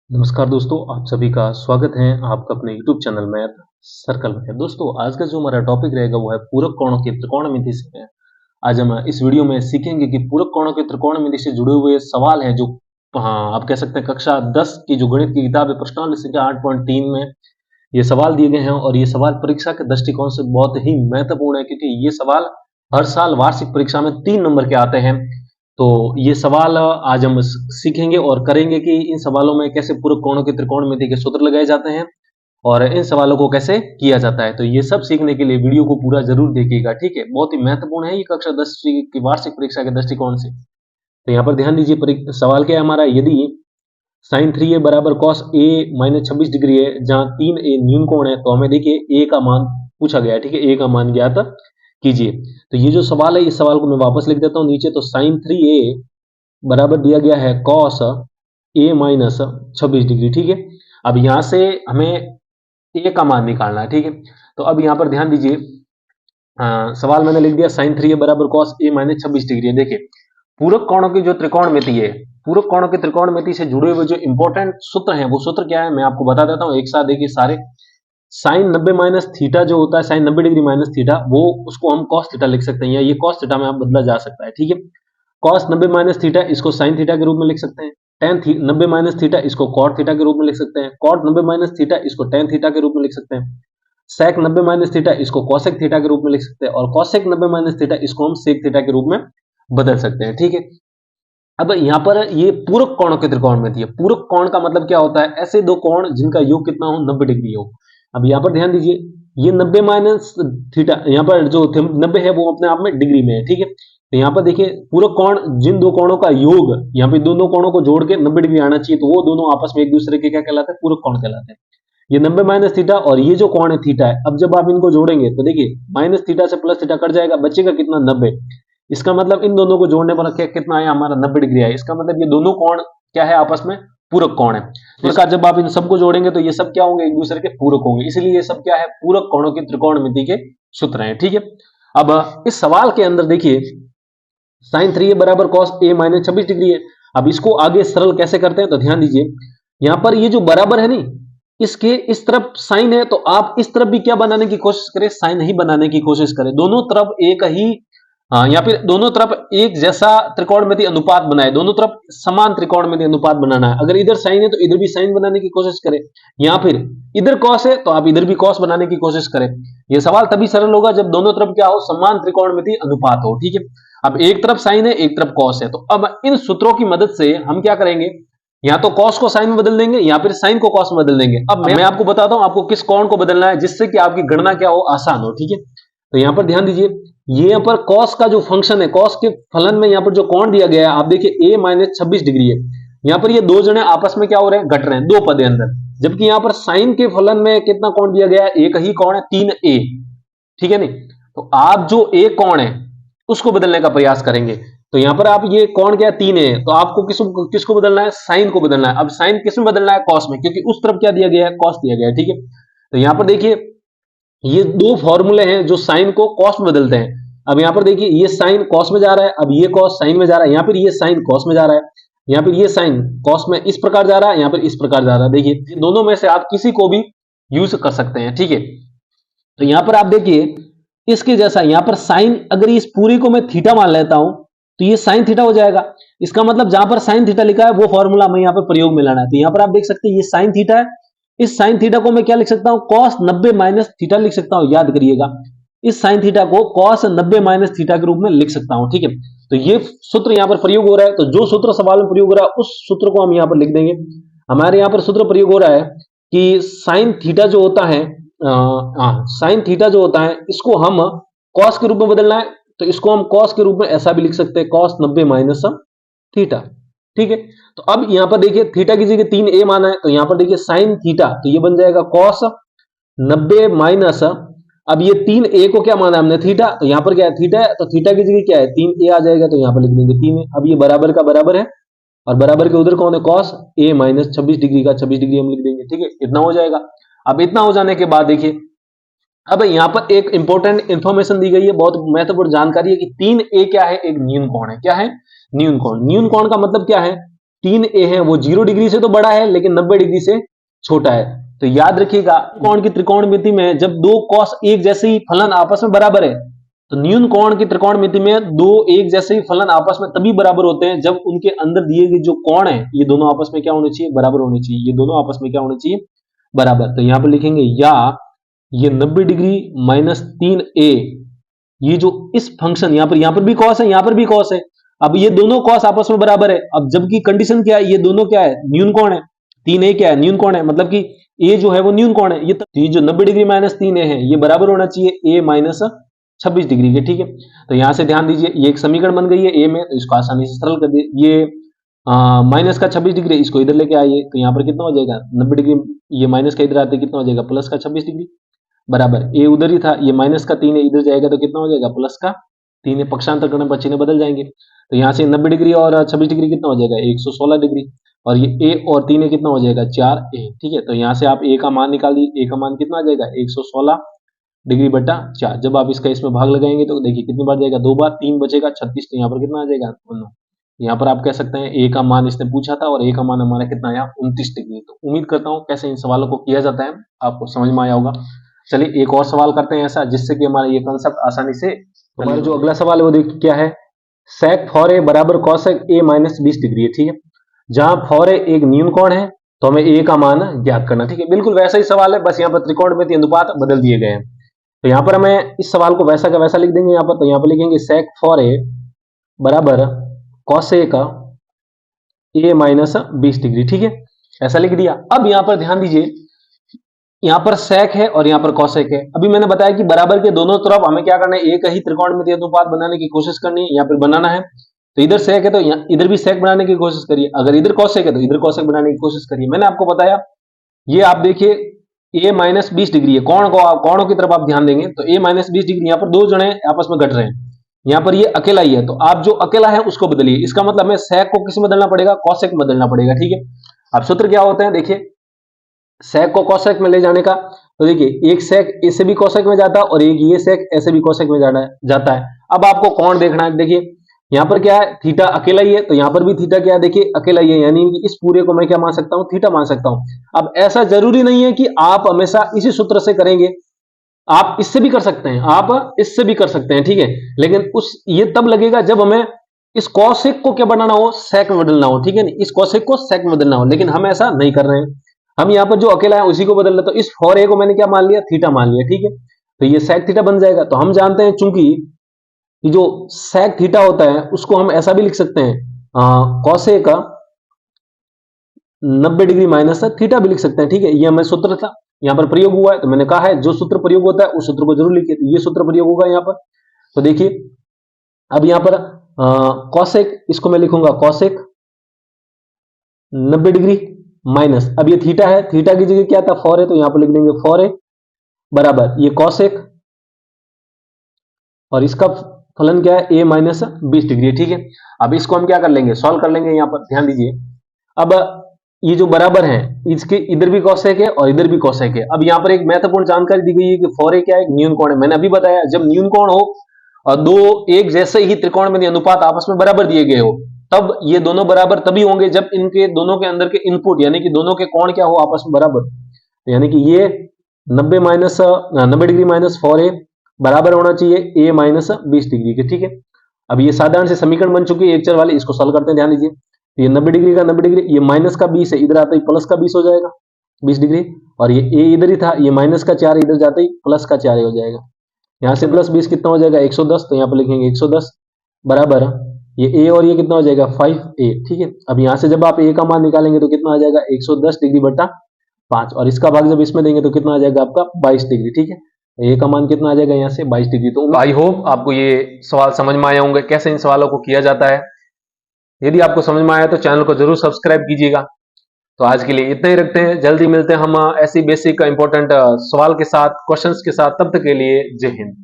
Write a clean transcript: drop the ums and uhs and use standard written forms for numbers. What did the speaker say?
नमस्कार दोस्तों, आप सभी का स्वागत है आपका अपने YouTube चैनल मैथ सर्कल में। दोस्तों, आज का जो हमारा टॉपिक रहेगा वो है पूरक कोणों की त्रिकोणमिति से। आज हम इस वीडियो में सीखेंगे कि पूरक कोणों की त्रिकोणमिति से जुड़े हुए सवाल हैं जो आप कह सकते हैं कक्षा 10 की जो गणित की किताब है प्रश्नावली संख्या 8.3 में ये सवाल दिए गए हैं और ये सवाल परीक्षा के दृष्टिकोण से बहुत ही महत्वपूर्ण है क्योंकि ये सवाल हर साल वार्षिक परीक्षा में 3 नंबर के आते हैं। तो ये सवाल आज हम सीखेंगे और करेंगे कि इन सवालों में कैसे पूरक कोणों की त्रिकोणमिति के सूत्र लगाए जाते हैं और इन सवालों को कैसे किया जाता है। तो ये सब सीखने के लिए वीडियो को पूरा जरूर देखिएगा, ठीक है। बहुत ही महत्वपूर्ण है ये कक्षा 10 की वार्षिक परीक्षा के दृष्टिकोण से। तो यहाँ पर ध्यान दीजिए, सवाल क्या है हमारा, यदि साइन 3a बराबर कॉस a माइनस 26 डिग्री है जहां 3a न्यून कोण है, तो हमें देखिए a का मान पूछा गया है, ठीक है। a का मान ज्ञात कीजिए। तो ये जो सवाल है इस सवाल को मैं वापस लिख देता हूं नीचे। तो साइन 3a बराबर दिया गया है कॉस a माइनस 26 डिग्री, ठीक है। अब यहां से हमें a का मान निकालना है, ठीक है। तो अब यहां पर ध्यान दीजिए, सवाल मैंने लिख दिया साइन 3a बराबर कॉस a माइनस 26 डिग्री है। देखिए पूरक कोणों की जो त्रिकोणमिति है, पूरक कोणों की त्रिकोणमिति से जुड़े हुए जो इंपॉर्टेंट सूत्र हैं वो सूत्र क्या है मैं आपको बता देता हूं एक साथ। देखिए सारे, साइन 90 माइनस थीटा जो होता है, साइन 90 डिग्री माइनस थीटा, वो उसको हम कॉस थीटा लिख सकते हैं या ये कॉस थीटा में आप बदला जा सकता है, ठीक है। कॉस 90 माइनस थीटा इसको साइन थीटा के रूप में लिख सकते हैं। टेन 90 माइनस थीटा इसको कॉट थीटा के रूप में लिख सकते हैं। कॉट 90 माइनस थीटा इसको टेन थीटा के रूप में लिख सकते हैं। सेक 90 माइनस थीटा इसको कॉसेक थीटा के रूप में लिख सकते हैं और कॉसेक 90 माइनस थीटा इसको हम सेक थीटा के रूप में बदल सकते हैं, ठीक है। अब यहाँ पर ये पूरक कोणों के त्रिकोणमिति है। पूरक कोण का मतलब क्या होता है, ऐसे दो कोण जिनका योग कितना हो, 90 डिग्री हो। अब यहाँ पर ध्यान दीजिए, ये 90 माइनस थीटा, यहाँ पर जो 90 है वो अपने आप में डिग्री में है, ठीक है। तो यहाँ पर देखिए पूरक कोण जिन दो कोणों का योग, यहाँ पे दोनों कोणों को जोड़ के 90 डिग्री आना चाहिए, तो वो दोनों आपस में एक दूसरे के क्या कहलाते हैं, पूरक कोण कहलाते हैं। ये 90 माइनस थीटा और ये जो कोण है थीटा है, अब जब आप इनको जोड़ेंगे तो देखिए माइनस थीटा से प्लस थीटा कट जाएगा, बचेगा कितना, 90। इसका मतलब इन दोनों को जोड़ने पर कितना आया हमारा, 90 डिग्री आया। इसका मतलब ये दोनों कोण क्या है, आपस में पूरक कोण है। इस प्रकार जब आप इन सबको जोड़ेंगे तो ये सब क्या होंगे, एक दूसरे के पूरक होंगे, इसलिए ये सब क्या है, पूरक कोणों की त्रिकोणमिति के सूत्र हैं, ठीक है। अब इस सवाल के अंदर देखिए साइन 3a बराबर कॉस a माइनस 26 डिग्री है। अब इसको आगे सरल कैसे करते हैं, तो ध्यान दीजिए, यहां पर ये जो बराबर है नहीं, इसके इस तरफ साइन है, तो आप इस तरफ भी क्या बनाने की कोशिश करें, साइन ही बनाने की कोशिश करें। दोनों तरफ एक ही, या फिर दोनों तरफ एक जैसा त्रिकोणमिति अनुपात बनाए, दोनों तरफ समान त्रिकोणमिति अनुपात बनाना है। अगर इधर साइन है तो इधर भी साइन बनाने की कोशिश करें, या फिर इधर कॉस है तो आप इधर भी कॉस बनाने की कोशिश करें। यह सवाल तभी सरल होगा जब दोनों तरफ क्या हो, समान त्रिकोणमिति अनुपात हो, ठीक है। अब एक तरफ साइन है एक तरफ कॉस है, तो अब इन सूत्रों की मदद से हम क्या करेंगे, या तो कॉस को साइन में बदल देंगे या फिर साइन को कॉस में बदल देंगे। अब मैं आपको बताता हूं आपको किस कोण को बदलना है जिससे कि आपकी गणना क्या हो, आसान हो, ठीक है। तो यहां पर ध्यान दीजिए, ये यहाँ पर कॉस का जो फंक्शन है, कॉस के फलन में यहाँ पर जो कोण दिया गया है, आप देखिए a माइनस 26 डिग्री है। यहाँ पर ये दो जने आपस में क्या हो रहे हैं, घट रहे हैं, दो पद है अंदर। जबकि यहाँ पर साइन के फलन में कितना कोण दिया गया है, एक ही कोण है, 3a, ठीक है नहीं। तो आप जो a कोण है उसको बदलने का प्रयास करेंगे। तो यहाँ पर आप ये कोण क्या है, 3a है, तो आपको किसको बदलना है, साइन को बदलना है। अब साइन किस में बदलना है, कॉस में, क्योंकि उस तरफ क्या दिया गया है, कॉस दिया गया है, ठीक है। तो यहाँ पर देखिए ये दो फॉर्मूले हैं जो साइन को कॉस में बदलते हैं। अब यहाँ पर देखिए ये साइन कॉस में जा रहा है, अब ये कॉस साइन में जा रहा है, यहाँ पर ये साइन कॉस में जा रहा है, यहाँ पर ये साइन कॉस में इस प्रकार जा रहा है, यहाँ पर इस प्रकार जा रहा है। देखिए दोनों में से आप किसी को भी यूज कर सकते हैं, ठीक है। तो यहाँ पर आप देखिए इसके जैसा, यहाँ पर साइन, अगर इस पूरी को मैं थीटा मान लेता हूं तो ये साइन थीटा हो जाएगा। इसका मतलब जहां पर साइन थीटा लिखा है वो फॉर्मूला हमें यहाँ पर प्रयोग में लाना है। तो यहाँ पर आप देख सकते हैं ये साइन थीटा है, इस साइन थीटा को मैं क्या लिख सकता हूं, कॉस 90 माइनस थीटा लिख सकता हूं, याद करिएगा। इस साइन थीटा को कॉस 90 माइनस थीटा के रूप में लिख सकता हूं, ठीक है। तो ये सूत्र यहाँ पर प्रयोग हो रहा है, तो जो सूत्र सवाल में प्रयोग हो रहा है उस सूत्र को हम यहाँ पर लिख देंगे। हमारे यहाँ पर सूत्र प्रयोग हो रहा है कि साइन थीटा जो होता है, साइन थीटा जो होता है इसको हम कॉस के रूप में बदलना है, तो इसको हम कॉस के रूप में ऐसा भी लिख सकते हैं, कॉस 90 माइनस थीटा, ठीक है। तो अब यहां पर देखिए थीटा की जगह 3a माना है, तो यहां पर देखिए साइन थीटा, तो ये बन जाएगा कॉस 90 माइनस, अब ये 3a को क्या माना है हमने, थीटा, तो यहां पर क्या है, थीटा है, तो थीटा की जगह क्या है, 3a आ जाएगा, तो यहां पर लिख देंगे 3a। अब ये बराबर का बराबर है और बराबर के उधर कौन है, कॉस a माइनस 26 डिग्री का 26 डिग्री हम लिख देंगे, ठीक है। इतना हो जाएगा। अब इतना हो जाने के बाद देखिए अब यहाँ पर एक इंपॉर्टेंट इंफॉर्मेशन दी गई है, बहुत महत्वपूर्ण जानकारी है कि 3a क्या है, एक न्यून कोण है। क्या है, न्यून कोण। न्यून कोण का मतलब क्या है, 3a है वो 0 डिग्री से तो बड़ा है लेकिन 90 डिग्री से छोटा है। तो याद रखिएगा कोण की त्रिकोणमिति में जब दो कॉस एक जैसे ही फलन आपस में बराबर है, तो न्यून कोण की त्रिकोणमिति में दो एक जैसे ही फलन आपस में तभी बराबर होते हैं जब उनके अंदर दिए गए जो कोण है ये दोनों आपस में क्या होने चाहिए, बराबर होने चाहिए। ये दोनों आपस में क्या होने चाहिए, बराबर। तो यहां पर लिखेंगे या ये 90 डिग्री माइनस 3a, ये जो इस फंक्शन यहां पर भी कॉस है, यहां पर भी कॉस है। अब ये दोनों कॉस आपस में बराबर है। अब जबकि कंडीशन क्या है, ये दोनों क्या है, न्यून कोण है। 3a क्या है, न्यून कोण है, मतलब कि a जो है वो न्यून कोण है। ये जो 90 डिग्री माइनस 3a है ये बराबर होना चाहिए a माइनस 26 डिग्री के, ठीक है। तो यहां से ध्यान दीजिए ये एक समीकरण बन गई है a में, तो इसको आसानी से सरल कर दिए। ये माइनस का 26 डिग्री इसको इधर लेके आइए, तो यहाँ पर कितना हो जाएगा 90 डिग्री, ये माइनस का इधर आते कितना हो जाएगा प्लस का 26 डिग्री, बराबर। ए उधर ही था, ये माइनस का 3 है इधर जाएगा तो कितना हो जाएगा प्लस का 3 है, पक्षांतर करने पर चिन्ह बदल जाएंगे। तो यहाँ से 90 डिग्री और 26 डिग्री कितना हो जाएगा 116 डिग्री, और ये ए और 3 है कितना हो जाएगा 4a, ठीक है। तो यहाँ से आप a का मान निकाल दीजिए, a का मान कितना आ जाएगा 116 डिग्री बटा 4। जब आप इसका इसमें भाग लगाएंगे तो देखिए कितनी बार जाएगा, 2 बार, 3 बचेगा 36, तो यहाँ पर कितना आ जाएगा 9। यहाँ पर आप कह सकते हैं a का मान इसने पूछा था और a का मान हमारा कितना आया 29 डिग्री। तो उम्मीद करता हूँ कैसे इन सवालों को किया जाता है आपको समझ में आया होगा। चलिए एक और सवाल करते हैं ऐसा जिससे कि हमारा ये कंसेप्ट आसानी से, हमारा जो अगला सवाल है वो देखिए क्या है, sec फॉर ए बराबर cosec a माइनस 20 डिग्री है, ठीक है। जहां फॉर ए एक न्यून कोण है तो हमें a का मान ज्ञात करना, ठीक है। बिल्कुल वैसा ही सवाल है, बस यहाँ पर त्रिकोणमितीय अनुपात बदल दिए गए हैं। तो यहाँ पर हमें इस सवाल को वैसा का वैसा लिख देंगे यहाँ पर। तो यहाँ पर लिखेंगे sec फॉर ए बराबर cosec a माइनस 20 डिग्री, ठीक है, ऐसा लिख दिया। अब यहाँ पर ध्यान दीजिए, यहाँ पर sec है और यहाँ पर cosec है। अभी मैंने बताया कि बराबर के दोनों तरफ हमें क्या करना है, एक ही त्रिकोणमितीय अनुपात बनाने की कोशिश करनी है, यहाँ पर बनाना है। तो इधर sec है तो इधर भी sec बनाने की कोशिश करिए, अगर इधर cosec है तो इधर cosec बनाने की कोशिश करिए। मैंने आपको बताया ये आप देखिए a माइनस 20 डिग्री है, कोणों की तरफ आप ध्यान देंगे तो a माइनस 20 डिग्री, यहाँ पर दो जने आपस में घट रहे हैं, यहाँ पर ये अकेला ही है, तो आप जो अकेला है उसको बदलिए। इसका मतलब हमें sec को किस में बदलना पड़ेगा, cosec में बदलना पड़ेगा, ठीक है। अब सूत्र क्या होते हैं देखिए, sec को cosec में ले जाने का, तो देखिए एक sec ऐसे भी cosec में जाता है और एक ये sec ऐसे भी cosec में जाता है। अब आपको कोण देखना है, देखिए यहाँ पर क्या है, थीटा अकेला ही है, तो यहाँ पर भी थीटा क्या है, देखिए अकेला ही है, यानी कि इस पूरे को मैं क्या मान सकता हूँ, थीटा मान सकता हूँ। अब ऐसा जरूरी नहीं है कि आप हमेशा इसी सूत्र से करेंगे, आप इससे भी कर सकते हैं, आप इससे भी कर सकते हैं, ठीक है। लेकिन ये तब लगेगा जब हमें इस cosec को क्या बनाना हो, sec में बदलना हो, ठीक है। इस cosec को sec में बदलना हो, लेकिन हम ऐसा नहीं कर रहे हैं। हम यहाँ पर जो अकेला है उसी को बदल रहे, तो इस फॉर ए को मैंने क्या मान लिया, थीटा मान लिया, ठीक है। तो ये sec थीटा बन जाएगा। तो हम जानते हैं चूंकि ये जो sec थीटा होता है उसको हम ऐसा भी लिख सकते हैं, cosec का 90 डिग्री माइनस थीटा भी लिख सकते हैं, ठीक है। ये हमें सूत्र था, यहाँ पर प्रयोग हुआ है, तो मैंने कहा है जो सूत्र प्रयोग होता है उस सूत्र को जरूर लिखिए। तो ये सूत्र प्रयोग होगा यहाँ पर। तो देखिए अब यहाँ पर cosec, इसको मैं लिखूंगा cosec 90 डिग्री माइनस, अब ये थीटा है, थीटा की जगह क्या था फॉर है, तो यहाँ पर लिख देंगे फॉर ए बराबर ये cosec और इसका फलन क्या है a माइनस 20 डिग्री, ठीक है। अब इसको हम क्या कर लेंगे, सॉल्व कर लेंगे। यहाँ पर ध्यान दीजिए, अब ये जो बराबर है इसके इधर भी cosec है और इधर भी cosec है। अब यहाँ पर एक महत्वपूर्ण जानकारी दी गई है कि फॉर ए क्या है, न्यून कोण है। मैंने अभी बताया जब न्यून कोण हो और दो एक जैसे ही त्रिकोणमितीय अनुपात आपस में बराबर दिए गए हो, तब ये दोनों बराबर तभी होंगे जब इनके दोनों के अंदर के इनपुट यानी कि दोनों के कोण क्या हो आपस में बराबर। तो यानी कि ये 90 डिग्री माइनस फॉर ए बराबर होना चाहिए a माइनस 20 डिग्री के, ठीक है। अब ये साधारण से समीकरण बन चुकी है एक चर वाली, इसको सॉल्व करते हैं। ध्यान दीजिए, ये 90 डिग्री का 90 डिग्री, ये माइनस का 20 है, इधर आता ही प्लस का 20 हो जाएगा 20 डिग्री, और ये a इधर ही था, ये माइनस का 4 इधर जाते ही प्लस का 4 हो जाएगा। यहाँ से प्लस 20 कितना हो जाएगा 110, तो यहाँ पर लिखेंगे 110 बराबर ये a और ये कितना हो जाएगा 5a, ठीक है। अब यहाँ से जब आप a का मान निकालेंगे तो कितना आ जाएगा 110 डिग्री बटा 5, और इसका भाग जब इसमें देंगे तो कितना आ जाएगा आपका 22 डिग्री, ठीक है। a का मान कितना आ जाएगा यहाँ से 22 डिग्री। तो आई होप आपको ये सवाल समझ में आए होंगे कैसे इन सवालों को किया जाता है। यदि आपको समझ में आया तो चैनल को जरूर सब्सक्राइब कीजिएगा। तो आज के लिए इतना ही रखते हैं, जल्दी मिलते हैं हम ऐसी बेसिक इंपॉर्टेंट सवाल के साथ, क्वेश्चंस के साथ। तब तक के लिए जय हिंद।